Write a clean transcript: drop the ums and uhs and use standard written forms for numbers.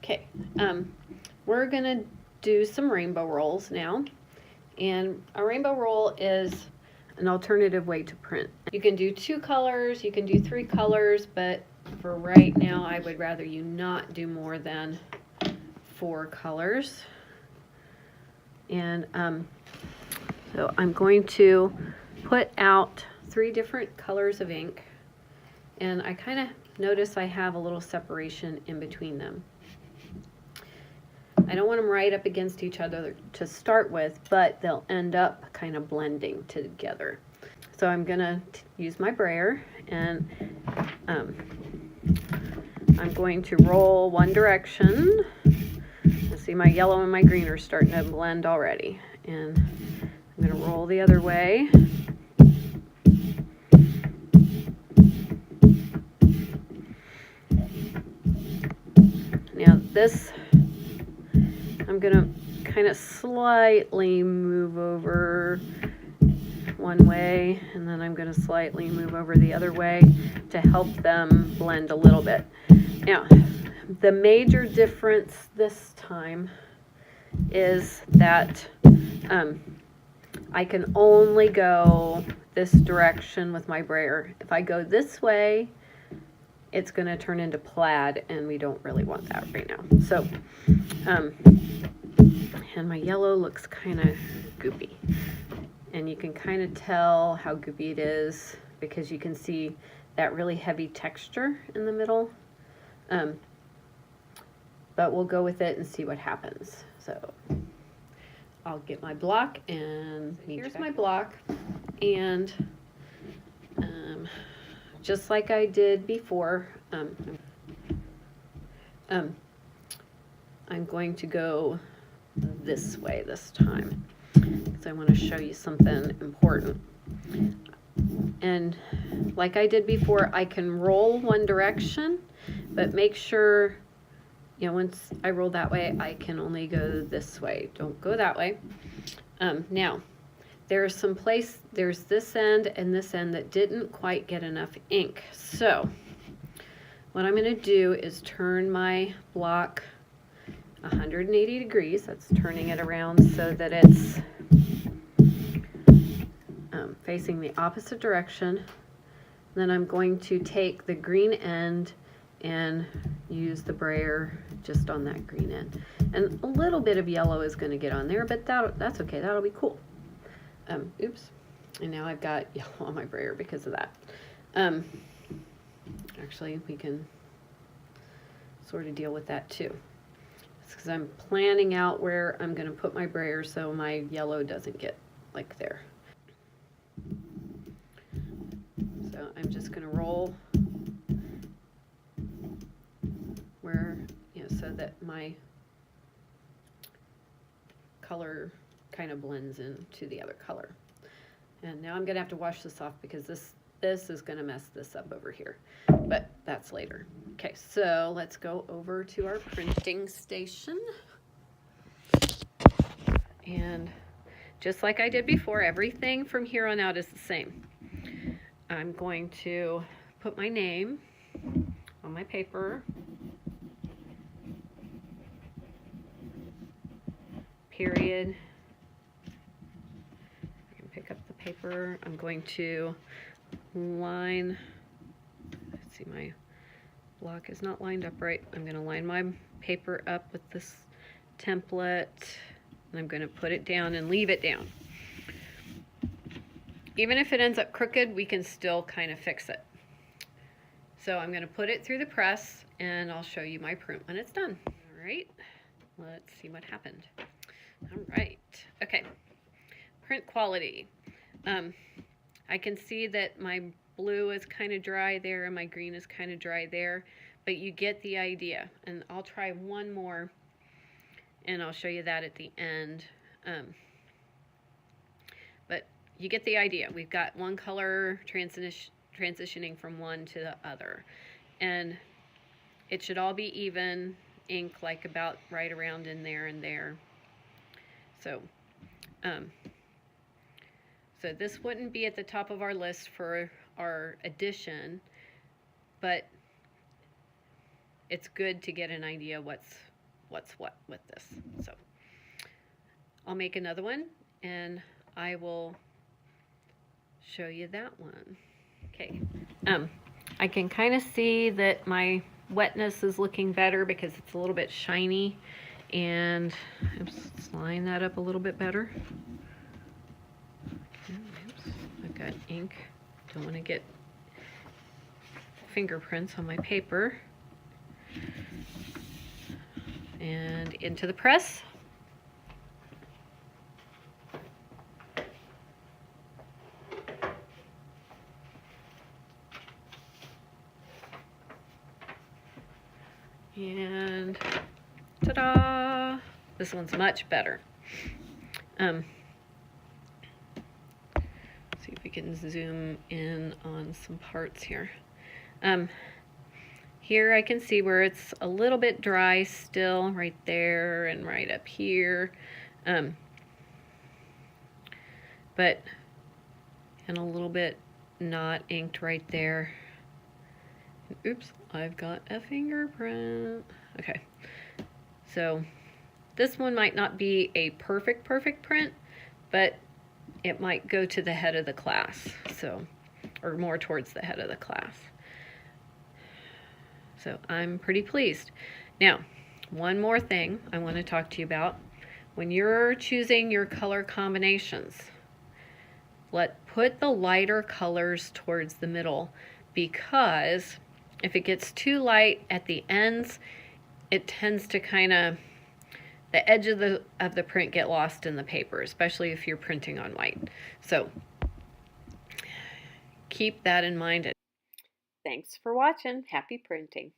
Okay, we're gonna do some rainbow rolls now. And a rainbow roll is an alternative way to print. You can do 2 colors, you can do 3 colors, but for right now I would rather you not do more than 4 colors. And so I'm going to put out 3 different colors of ink, and I kind of notice I have a little separation in between them. I don't want them right up against each other to start with, but they'll end up kind of blending together. So I'm gonna use my brayer, and I'm going to roll one direction. You see my yellow and my green are starting to blend already. And I'm gonna roll the other way. Now this, I'm gonna kind of slightly move over one way, and then I'm gonna slightly move over the other way to help them blend a little bit. Now, the major difference this time is that I can only go this direction with my brayer. If I go this way, it's going to turn into plaid, and we don't really want that right now. So, and my yellow looks kind of goopy. And you can kind of tell how goopy it is because you can see that really heavy texture in the middle. But we'll go with it and see what happens. So I'll get my block, and here's my block. And just like I did before, I'm going to go this way this time because I want to show you something important. And like I did before, I can roll one direction, but make sure, you know, once I roll that way, I can only go this way. Don't go that way. Now, there's this end and this end that didn't quite get enough ink. So what I'm going to do is turn my block 180 degrees. That's turning it around so that it's facing the opposite direction. Then I'm going to take the green end and use the brayer just on that green end. And a little bit of yellow is going to get on there, but that's okay. That'll be cool. Oops. And now I've got yellow on my brayer because of that. Actually, we can sort of deal with that too. It's because I'm planning out where I'm going to put my brayer so my yellow doesn't get like there. So I'm just going to roll where, you know, so that my color kind of blends into the other color. And now I'm going to have to wash this off because this is going to mess this up over here, but that's later. Okay, so let's go over to our printing station. And just like I did before, everything from here on out is the same. I'm going to put my name on my paper, period. I can pick up the paper. I'm going to line, let's see, my block is not lined up right. I'm going to line my paper up with this template, and I'm going to put it down and leave it down. Even if it ends up crooked, we can still kind of fix it. So I'm going to put it through the press, and I'll show you my print when it's done. All right, let's see what happened. All right, okay, print quality. I can see that my blue is kind of dry there and my green is kind of dry there, but you get the idea. And I'll try one more, and I'll show you that at the end. But you get the idea. We've got one color transitioning from one to the other, and it should all be even ink, like about right around in there and there. So so this wouldn't be at the top of our list for our addition, but it's good to get an idea what's what's what with this. So I'll make another one and I will show you that one. Okay. I can kind of see that my wetness is looking better because it's a little bit shiny, and let's line that up a little bit better. Oops, I've got ink. Don't want to get fingerprints on my paper. And into the press. And ta-da! This one's much better. See if we can zoom in on some parts here. Here I can see where it's a little bit dry still, right there and right up here. But and a little bit not inked right there. Oops, I've got a fingerprint. Okay, so this one might not be a perfect print, but it might go to the head of the class, so, or more towards the head of the class. So I'm pretty pleased. Now, one more thing I want to talk to you about. When you're choosing your color combinations, put the lighter colors towards the middle, because if it gets too light at the ends, it tends to kind of, the edge of the print get lost in the paper, especially if you're printing on white. So keep that in mind. Thanks for watching. Happy printing.